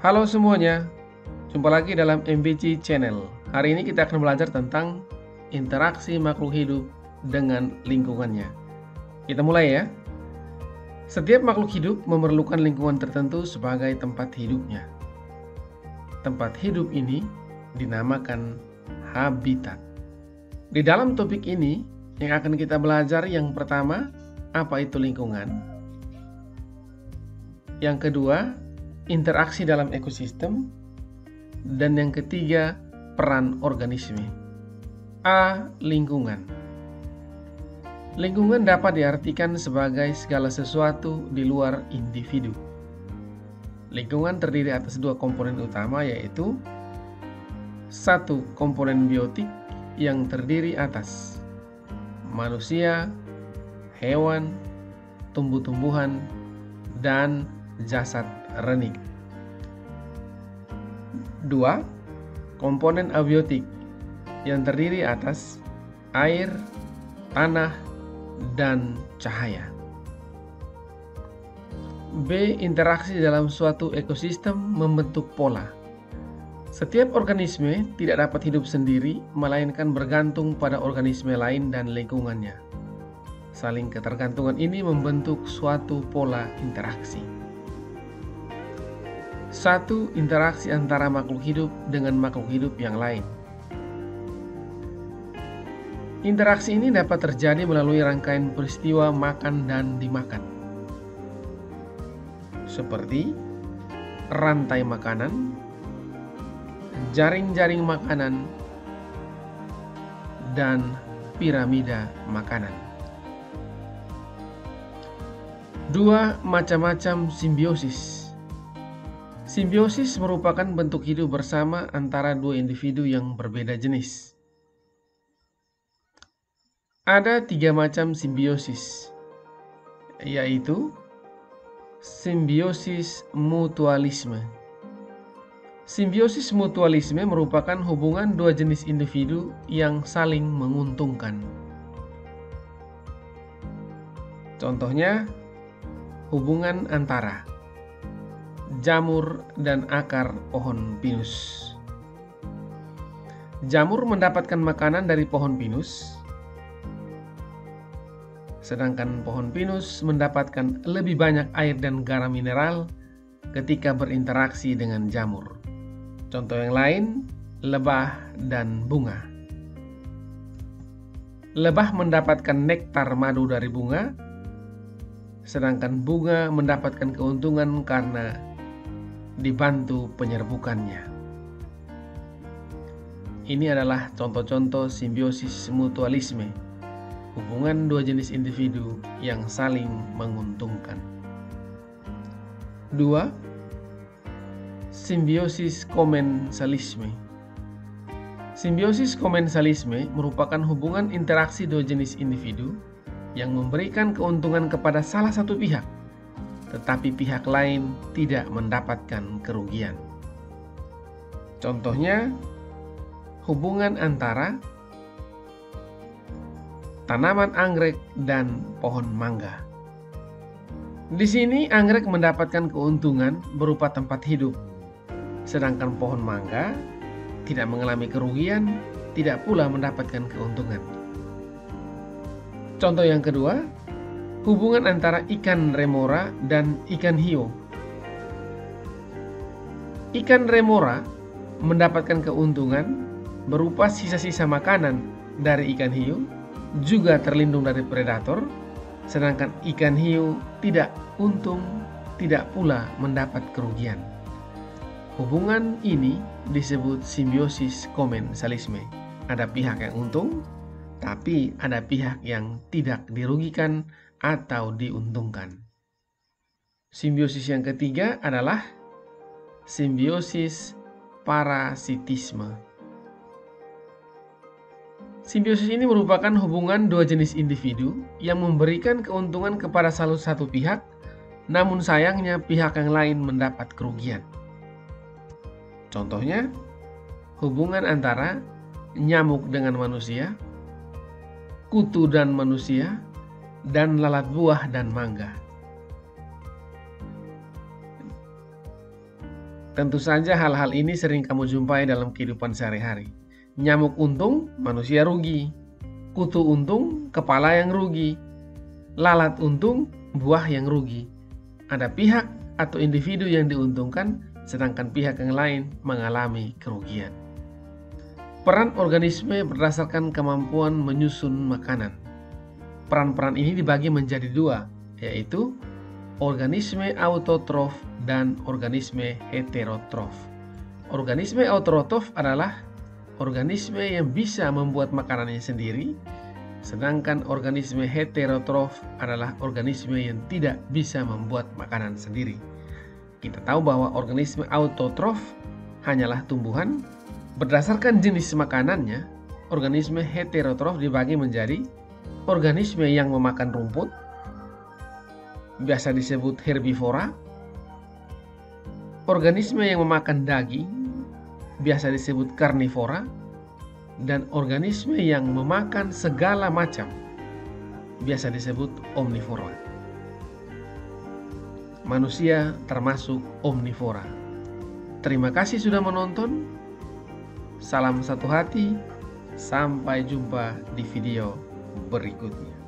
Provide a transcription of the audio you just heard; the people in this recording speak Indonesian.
Halo semuanya, jumpa lagi dalam MBC Channel. Hari ini kita akan belajar tentang interaksi makhluk hidup dengan lingkungannya. Kita mulai ya. Setiap makhluk hidup memerlukan lingkungan tertentu sebagai tempat hidupnya. Tempat hidup ini dinamakan habitat. Di dalam topik ini, yang akan kita belajar yang pertama, apa itu lingkungan? Yang kedua, interaksi dalam ekosistem. Dan yang ketiga, peran organisme. A. Lingkungan. Lingkungan dapat diartikan sebagai segala sesuatu di luar individu. Lingkungan terdiri atas dua komponen utama, yaitu satu, komponen biotik yang terdiri atas manusia, hewan, tumbuh-tumbuhan, dan jasad renik. 2. Komponen abiotik yang terdiri atas air, tanah, dan cahaya. B. Interaksi dalam suatu ekosistem membentuk pola. Setiap organisme tidak dapat hidup sendiri, melainkan bergantung pada organisme lain dan lingkungannya. Saling ketergantungan ini membentuk suatu pola interaksi. 1. Interaksi antara makhluk hidup dengan makhluk hidup yang lain. Interaksi ini dapat terjadi melalui rangkaian peristiwa makan dan dimakan, seperti rantai makanan, jaring-jaring makanan, dan piramida makanan. 2. Macam-macam simbiosis. Simbiosis merupakan bentuk hidup bersama antara dua individu yang berbeda jenis. Ada 3 macam simbiosis, yaitu simbiosis mutualisme. Simbiosis mutualisme merupakan hubungan dua jenis individu yang saling menguntungkan. Contohnya, hubungan antara jamur dan akar pohon pinus. Jamur mendapatkan makanan dari pohon pinus, sedangkan pohon pinus mendapatkan lebih banyak air dan garam mineral ketika berinteraksi dengan jamur. Contoh yang lain, lebah dan bunga. Lebah mendapatkan nektar madu dari bunga, sedangkan bunga mendapatkan keuntungan karena dibantu penyerbukannya. Ini adalah contoh-contoh simbiosis mutualisme, hubungan dua jenis individu yang saling menguntungkan. 2. Simbiosis komensalisme. Simbiosis komensalisme merupakan hubungan interaksi dua jenis individu yang memberikan keuntungan kepada salah satu pihak, tetapi pihak lain tidak mendapatkan kerugian. Contohnya, hubungan antara tanaman anggrek dan pohon mangga. Di sini anggrek mendapatkan keuntungan berupa tempat hidup, sedangkan pohon mangga tidak mengalami kerugian, tidak pula mendapatkan keuntungan. Contoh yang kedua, hubungan antara ikan remora dan ikan hiu. Ikan remora mendapatkan keuntungan berupa sisa-sisa makanan dari ikan hiu, juga terlindung dari predator, sedangkan ikan hiu tidak untung, tidak pula mendapat kerugian. Hubungan ini disebut simbiosis komensalisme. Ada pihak yang untung, tapi ada pihak yang tidak dirugikan atau diuntungkan. Simbiosis yang ketiga adalah simbiosis parasitisme. Simbiosis ini merupakan hubungan dua jenis individu yang memberikan keuntungan kepada salah satu pihak, namun sayangnya pihak yang lain mendapat kerugian. Contohnya, hubungan antara nyamuk dengan manusia, kutu dan manusia, dan lalat buah dan mangga. Tentu saja hal-hal ini sering kamu jumpai dalam kehidupan sehari-hari. Nyamuk untung, manusia rugi. Kutu untung, kepala yang rugi. Lalat untung, buah yang rugi. Ada pihak atau individu yang diuntungkan, sedangkan pihak yang lain mengalami kerugian. Peran organisme berdasarkan kemampuan menyusun makanan. Peran-peran ini dibagi menjadi dua, yaitu organisme autotrof dan organisme heterotrof. Organisme autotrof adalah organisme yang bisa membuat makanannya sendiri, sedangkan organisme heterotrof adalah organisme yang tidak bisa membuat makanan sendiri. Kita tahu bahwa organisme autotrof hanyalah tumbuhan. Berdasarkan jenis makanannya, organisme heterotrof dibagi menjadi organisme yang memakan rumput, biasa disebut herbivora. Organisme yang memakan daging, biasa disebut karnivora. Dan organisme yang memakan segala macam, biasa disebut omnivora. Manusia termasuk omnivora. Terima kasih sudah menonton. Salam satu hati. Sampai jumpa di video berikutnya.